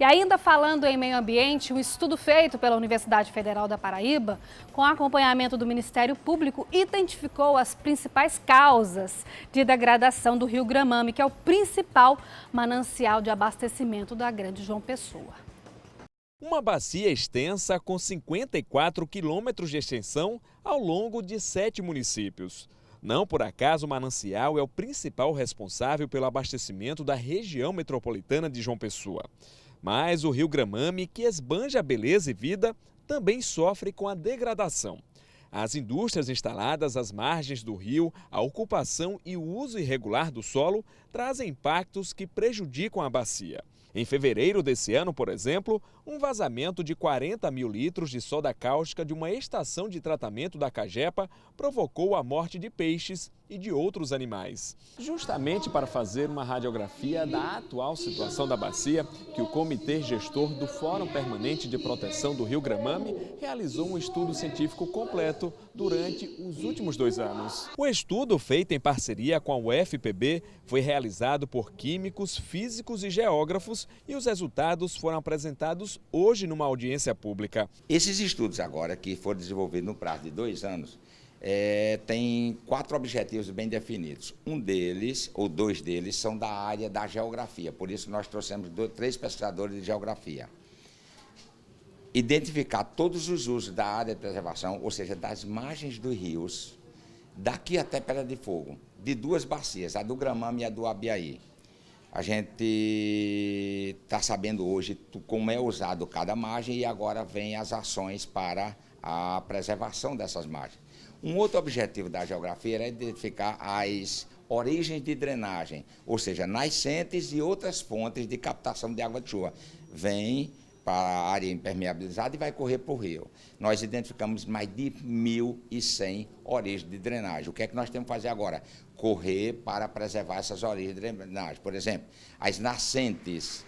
E ainda falando em meio ambiente, um estudo feito pela Universidade Federal da Paraíba, com acompanhamento do Ministério Público, identificou as principais causas de degradação do rio Gramame, que é o principal manancial de abastecimento da Grande João Pessoa. Uma bacia extensa com 54 quilômetros de extensão ao longo de 7 municípios. Não por acaso o manancial é o principal responsável pelo abastecimento da região metropolitana de João Pessoa. Mas o rio Gramame, que esbanja beleza e vida, também sofre com a degradação. As indústrias instaladas às margens do rio, a ocupação e o uso irregular do solo trazem impactos que prejudicam a bacia. Em fevereiro desse ano, por exemplo, um vazamento de 40 mil litros de soda cáustica de uma estação de tratamento da Cagepa provocou a morte de peixes e de outros animais. Justamente para fazer uma radiografia da atual situação da bacia, que o Comitê Gestor do Fórum Permanente de Proteção do Rio Gramame realizou um estudo científico completo durante os últimos 2 anos. O estudo, feito em parceria com a UFPB, foi realizado por químicos, físicos e geógrafos e os resultados foram apresentados hoje numa audiência pública. Esses estudos agora, que foram desenvolvidos no prazo de 2 anos, tem 4 objetivos bem definidos. Um deles, ou 2 deles, são da área da geografia, por isso nós trouxemos 3 pesquisadores de geografia. Identificar todos os usos da área de preservação, ou seja, das margens dos rios, daqui até Pedra de Fogo, de 2 bacias, a do Gramame e a do Abiaí. A gente está sabendo hoje como é usado cada margem e agora vem as ações para a preservação dessas margens. Um outro objetivo da geografia era identificar as origens de drenagem, ou seja, nascentes e outras fontes de captação de água de chuva. Vem para a área impermeabilizada e vai correr para o rio. Nós identificamos mais de 1.100 origens de drenagem. O que é que nós temos que fazer agora? Correr para preservar essas origens de drenagem. Por exemplo, as nascentes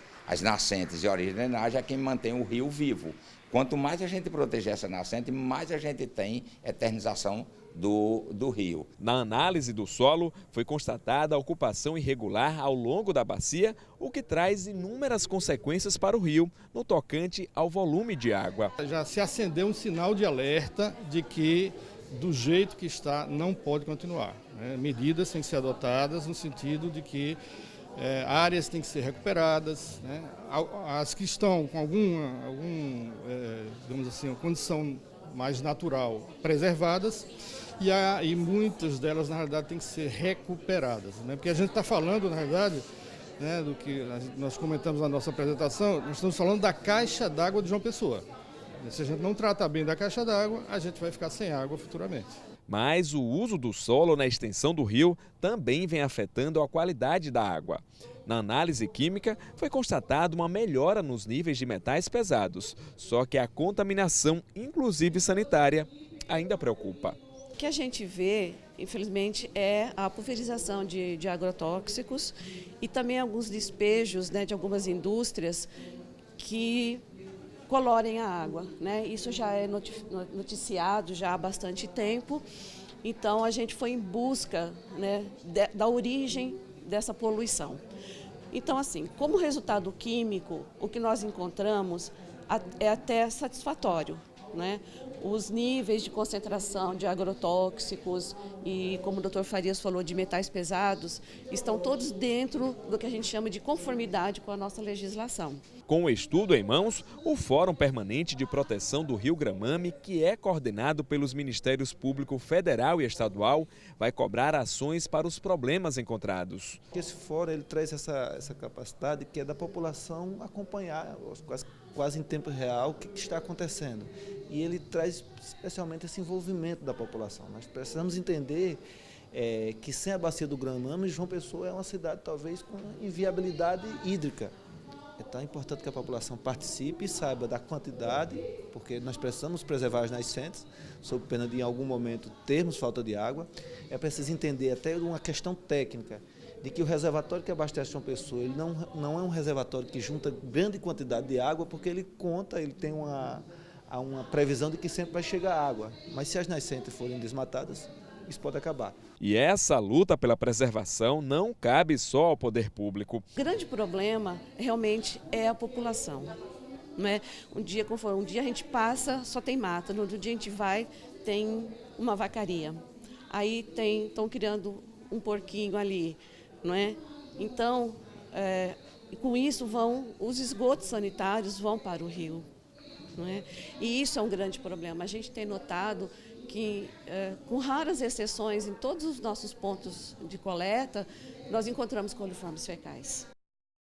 e origens de drenagem é quem mantém o rio vivo. Quanto mais a gente proteger essa nascente, mais a gente tem eternização do rio. Na análise do solo, foi constatada a ocupação irregular ao longo da bacia, o que traz inúmeras consequências para o rio, no tocante ao volume de água. Já se acendeu um sinal de alerta de que, do jeito que está, não pode continuar. Medidas têm que ser adotadas no sentido de que áreas têm que ser recuperadas, as que estão com digamos assim, uma condição mais natural, preservadas, e muitas delas, na realidade, têm que ser recuperadas. Porque a gente está falando, na realidade, do que nós comentamos na nossa apresentação, nós estamos falando da caixa d'água de João Pessoa. Se a gente não tratar bem da caixa d'água, a gente vai ficar sem água futuramente. Mas o uso do solo na extensão do rio também vem afetando a qualidade da água. Na análise química, foi constatada uma melhora nos níveis de metais pesados, só que a contaminação, inclusive sanitária, ainda preocupa. O que a gente vê, infelizmente, é a pulverização de agrotóxicos e também alguns despejos de algumas indústrias que colorem a água. Isso já é noticiado já há bastante tempo, então a gente foi em busca da origem dessa poluição. Então, assim, como resultado químico, o que nós encontramos é até satisfatório. Os níveis de concentração de agrotóxicos e, como o Dr. Farias falou, de metais pesados, estão todos dentro do que a gente chama de conformidade com a nossa legislação. Com o estudo em mãos, o Fórum Permanente de Proteção do Rio Gramame, que é coordenado pelos Ministérios Público Federal e Estadual, vai cobrar ações para os problemas encontrados. Esse fórum ele traz essa capacidade que é da população acompanhar quase em tempo real o que está acontecendo. E ele traz especialmente esse envolvimento da população. Nós precisamos entender que sem a bacia do Gramame, João Pessoa é uma cidade talvez com inviabilidade hídrica. Então é importante que a população participe e saiba da quantidade, porque nós precisamos preservar as nascentes, sob pena de em algum momento termos falta de água. É preciso entender até uma questão técnica, de que o reservatório que abastece João Pessoa, ele não é um reservatório que junta grande quantidade de água, porque ele tem uma previsão de que sempre vai chegar água. Mas se as nascentes forem desmatadas, isso pode acabar. E essa luta pela preservação não cabe só ao poder público. O grande problema realmente é a população. Não é? Um dia a gente passa, só tem mata, no outro dia a gente vai, tem uma vacaria. Aí estão criando um porquinho ali, não é? Então, com isso os esgotos sanitários vão para o rio. Não é? E isso é um grande problema. A gente tem notado que, com raras exceções, em todos os nossos pontos de coleta, nós encontramos coliformes fecais.